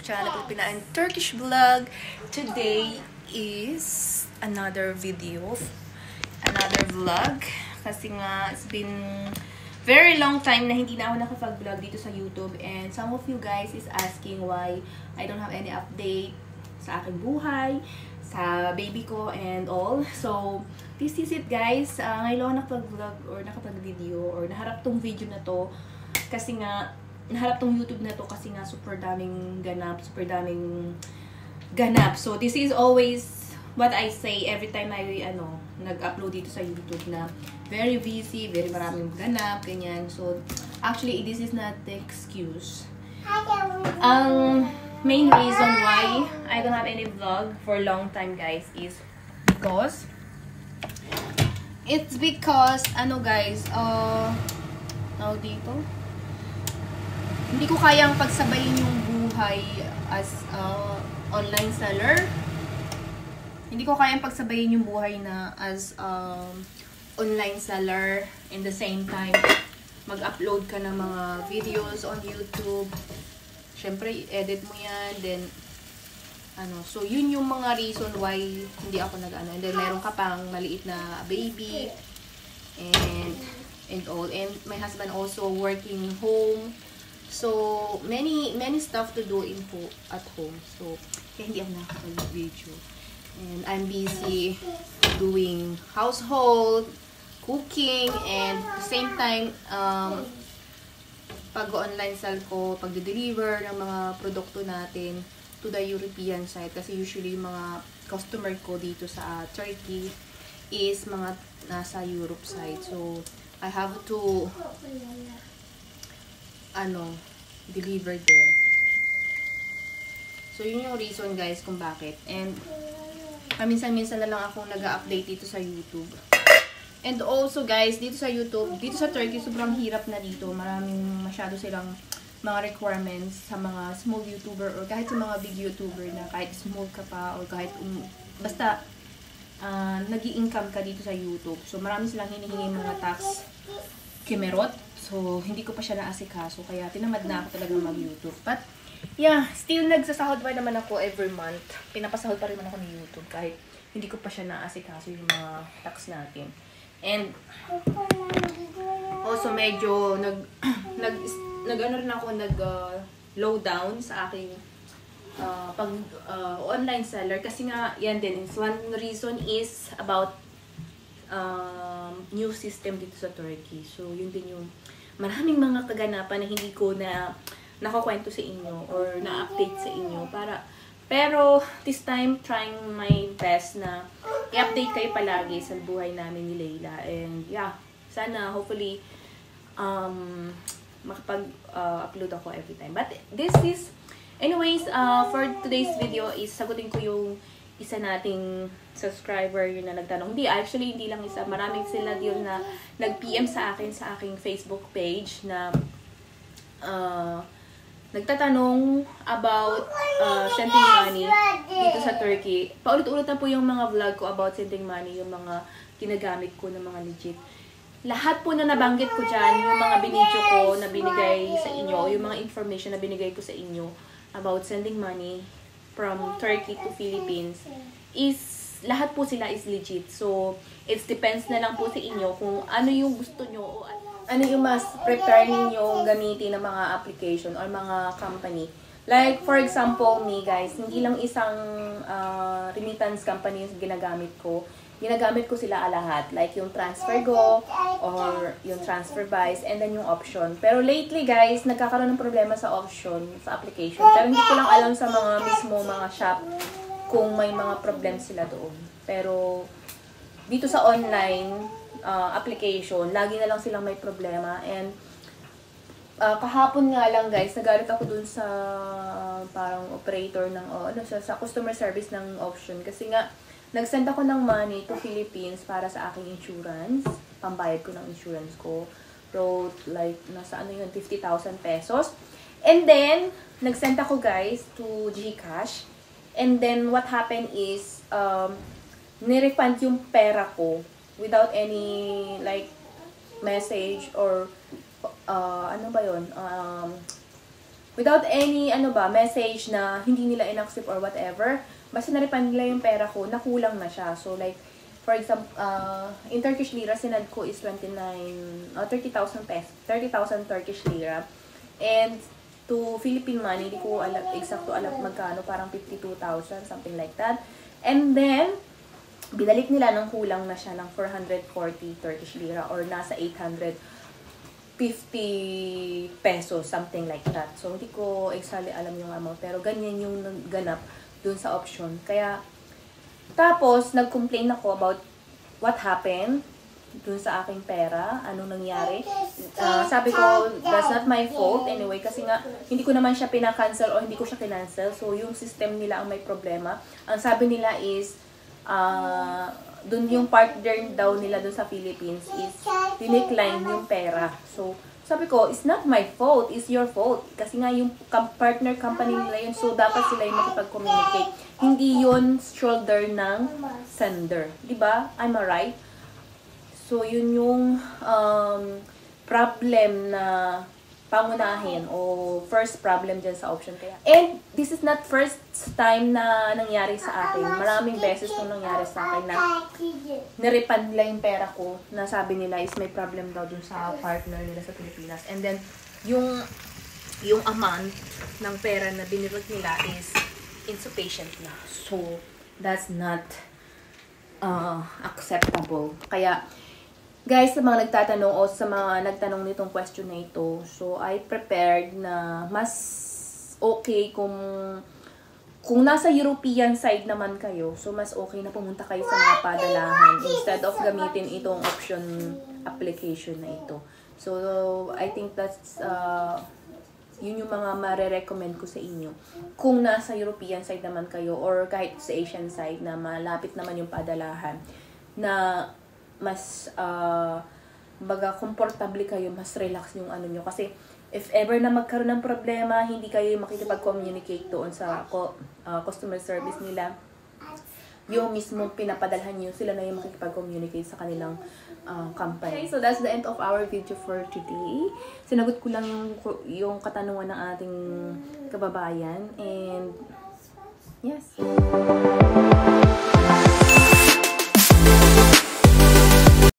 YouTube channel, Filipina and Turkish vlog. Today is another video, another vlog. Kasi nga, it's been very long time na hindi na ako nakapag-vlog dito sa YouTube. And some of you guys is asking why I don't have any update sa aking buhay, sa baby ko and all. So, this is it guys. Ngayon ako nakapag-vlog or nakapag-video or naharap tong video na to. Kasi nga, naharap tong YouTube na to kasi nga super daming ganap, So, this is always what I say every time I nag-upload dito sa YouTube na very busy, very maraming ganap, ganyan. So, actually, this is not the excuse. Ang main reason why I don't have any vlog for a long time, guys, is because dito, hindi ko kayang pagsabayin yung buhay as online seller. Hindi ko kayang pagsabayin yung buhay na as online seller in the same time mag-upload ka ng mga videos on YouTube. Syempre, edit mo yan, then so yun yung mga reason why hindi ako nag-ano. And then meron ka pang maliit na baby and all. And my husband also working home. So, many stuff to do at home. So, kaya hindi ako nakapag-video. And I'm busy doing household, cooking, and at the same time, pag-online sell ko, pag-deliver ng mga produkto natin to the European side. Kasi usually, yung mga customer ko dito sa Turkey is mga nasa Europe side. So, I have to deliver there. So, yun yung reason guys kung bakit. And, paminsan-minsan na lang akong nag-update dito sa YouTube. And also guys, dito sa YouTube, dito sa Turkey, sobrang hirap na dito. Masyado silang mga requirements sa mga small YouTuber or kahit sa mga big YouTuber na kahit small ka pa or kahit basta nag-i-income ka dito sa YouTube. So, marami silang hinihingi mga tax kemerot. So, hindi ko pa siya naasikaso. Kaya, tinamad na ako talaga mag-YouTube. But, yeah, still nagsasahod pa naman ako every month. Pinapasahod pa rin naman ako ni YouTube. Kahit hindi ko pa siya naasikaso yung mga tax natin. And, also medyo nag-low down sa aking online seller. Kasi nga, yan din. One reason is about new system dito sa Turkey. So, yun din yung maraming mga kaganapan na hindi ko na nakakwento sa inyo or na-update sa inyo. Pero, this time, trying my best na i-update kayo palagi sa buhay namin ni Layla. And, yeah, sana, hopefully, makapag-upload ako every time. But, this is, anyways, for today's video is sagutin ko yung isa nating subscriber yun na nagtanong. Hindi lang isa. Maraming sila yun na nag-PM sa akin sa aking Facebook page na nagtatanong about sending money dito sa Turkey. Paulit-ulit na po yung mga vlog ko about sending money, yung mga ginagamit ko ng mga legit. Lahat po na nabanggit ko dyan, yung mga binidyo ko na binigay sa inyo, yung mga information na binigay ko sa inyo about sending money from Turkey to Philippines is lahat po sila is legit. So, it depends na lang po sa inyo kung ano yung gusto nyo o ano yung mas prepare ninyo gamitin ng mga application or mga company. Like, for example, me guys, hindi lang isang remittance company yung ginagamit ko. Ginagamit ko sila lahat. Like, yung TransferGo or yung TransferWise and then yung option. Pero lately, guys, nagkakaroon ng problema sa option, sa application. Pero hindi ko lang alam sa mga mismo mga shop kung may mga problem sila doon. Pero, dito sa online application, lagi na lang silang may problema. And, kahapon nga lang, guys, nagalit ako dun sa parang operator ng, sa customer service ng option. Kasi nga, nag-send ako ng money to Philippines para sa aking insurance. Pambayad ko ng insurance ko. Wrote like, nasa 50,000 pesos. And then, nag-send ako guys to GCash. And then, what happened is, nirefund yung pera ko without any like message or ano ba yun? without any, message na hindi nila in-accept or whatever. Basta na-refund nila yung pera ko, nakulang na siya. So, like, for example, in Turkish lira, sinad ko is 30,000 pesos, 30,000 Turkish lira. And, to Philippine money, hindi ko exacto alam magkano, parang 52,000, something like that. And then, binalik nila nung kulang na siya ng 440 Turkish lira or nasa 850 pesos, something like that. So, hindi ko exactly alam yung amount, pero ganyan yung ganap dun sa option. Kaya, tapos, nag-complain ako about what happened dun sa aking pera, anong nangyari. Sabi ko, that's not my fault anyway, kasi nga, hindi ko naman siya pinakancel o hindi ko siya kinancel. So, yung system nila ang may problema. Ang sabi nila is, dun yung partner daw nila dun sa Philippines is, dinecline yung pera. So, sabi ko, it's not my fault, it's your fault. Kasi nga, yung partner company nila yun, so dapat sila yung makipag-communicate. Hindi yun shoulder ng sender. Diba? Am I right? So, yun yung problem na pangunahin o first problem dyan sa option. Kaya. And this is not first time na nangyari sa akin. Maraming beses nung nangyari sa akin na nirefund nila yung pera ko na sabi nila is may problem daw dun sa partner nila sa Pilipinas. And then, yung amount ng pera na binirot nila is insufficient na. So, that's not acceptable. Kaya, guys, sa mga nagtatanong o sa mga nagtanong nitong question na ito, so I prepared na mas okay kung nasa European side naman kayo, so mas okay na pumunta kayo sa mga padalahan instead of gamitin itong option application na ito. So, I think that's yun yung mga mare-recommend ko sa inyo. Kung nasa European side naman kayo or kahit sa Asian side na malapit naman yung padalahan na mas baga komportable kayo, mas relax yung ano nyo. Kasi if ever na magkaroon ng problema, hindi kayo makikipag-communicate doon sa customer service nila, yung mismo pinapadalhan nyo, sila na yung makikipag-communicate sa kanilang company. Okay, so that's the end of our video for today. Sinagot ko lang yung katanungan ng ating kababayan. And yes.